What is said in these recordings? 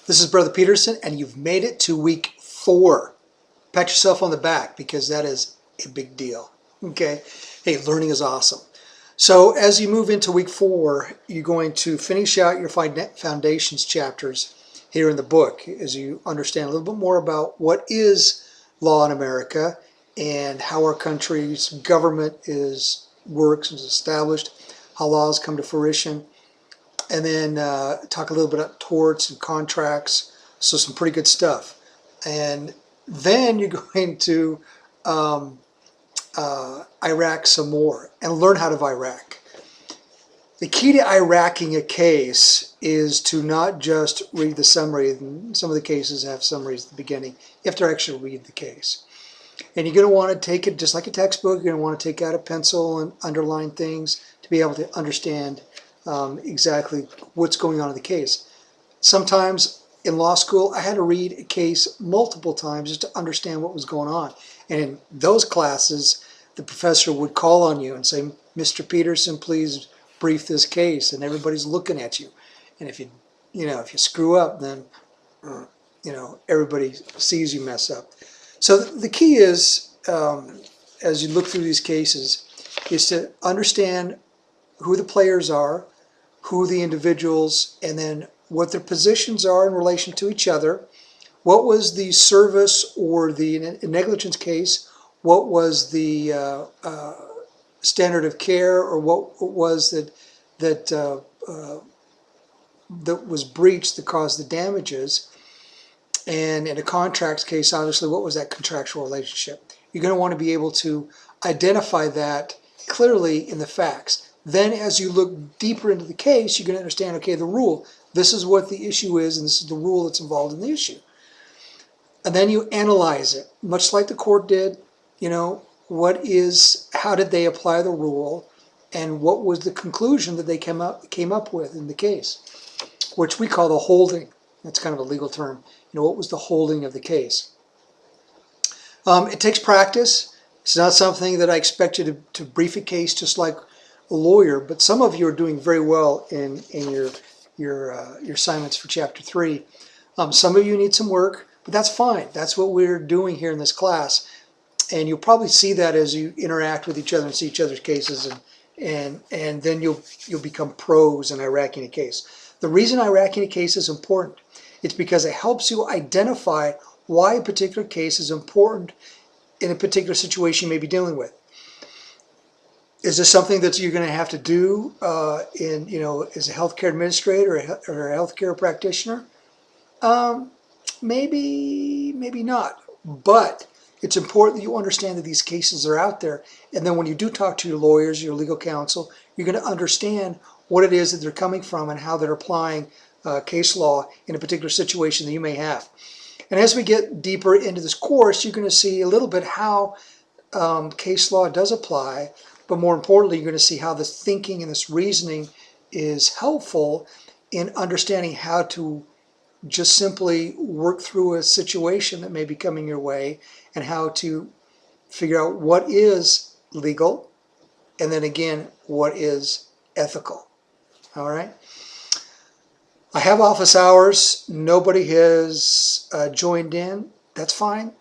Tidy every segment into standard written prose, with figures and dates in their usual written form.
This is Brother Peterson, and you've made it to week 4. Pat yourself on the back because that is a big deal. Okay? Hey, learning is awesome. So as you move into week 4, you're going to finish out your foundations chapters here in the book as you understand a little bit more about what is law in America and how our country's government works and is established, how laws come to fruition. And then talk a little bit about torts and contracts, so some pretty good stuff. And then you're going to Iraq some more and learn how to Iraq. The key to Iraqing a case is to not just read the summary. And some of the cases have summaries at the beginning. You have to actually read the case. And you're going to want to take it just like a textbook. You're going to want to take out a pencil and underline things to be able to understand exactly what's going on in the case. Sometimes in law school, I had to read a case multiple times just to understand what was going on. And in those classes, the professor would call on you and say, "Mr. Peterson, please brief this case," and everybody's looking at you. And if you screw up, then everybody sees you mess up. So the key is, as you look through these cases, is to understand who the players are, who the individuals, and then what their positions are in relation to each other. What was the service or the negligence case? What was the standard of care, or what was that was breached that caused the damages? And in a contracts case, obviously, what was that contractual relationship? You're going to want to be able to identify that clearly in the facts. Then as you look deeper into the case, you're going to understand, okay, the rule, this is what the issue is, and this is the rule that's involved in the issue. And then you analyze it, much like the court did. How did they apply the rule, and what was the conclusion that they came up with in the case, which we call the holding. That's kind of a legal term. What was the holding of the case? It takes practice. It's not something that I expect you to brief a case just like a lawyer, but some of you are doing very well in your assignments for chapter 3. Some of you need some work, but that's fine. That's what we're doing here in this class, and you'll probably see that as you interact with each other and see each other's cases, and then you'll become pros in Iraqing a case. The reason Iraqing a case is important, it's because it helps you identify why a particular case is important in a particular situation you may be dealing with. Is this something that you're going to have to do as a healthcare administrator or a healthcare practitioner? Maybe not. But it's important that you understand that these cases are out there. And then when you do talk to your lawyers, your legal counsel, you're going to understand what it is that they're coming from and how they're applying case law in a particular situation that you may have. And as we get deeper into this course, you're going to see a little bit how case law does apply. But more importantly, you're going to see how this thinking and this reasoning is helpful in understanding how to just simply work through a situation that may be coming your way, and how to figure out what is legal, and then again, what is ethical. All right? I have office hours. Nobody has joined in. That's fine.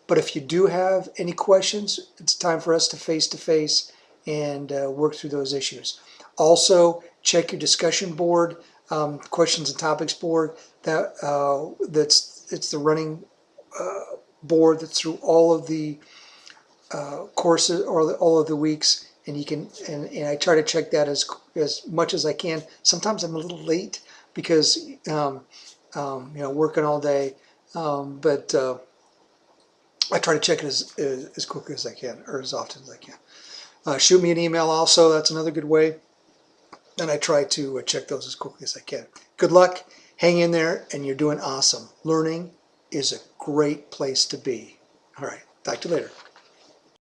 But if you do have any questions, it's time for us to face and work through those issues. Also, check your discussion board, questions and topics board. It's the running board that's through all of the courses or all of the weeks, and you can and I try to check that as much as I can. Sometimes I'm a little late because working all day, but I try to check it as quickly as I can, or as often as I can. Shoot me an email also, that's another good way. And I try to check those as quickly as I can. Good luck, hang in there, and you're doing awesome. Learning is a great place to be. All right, talk to you later.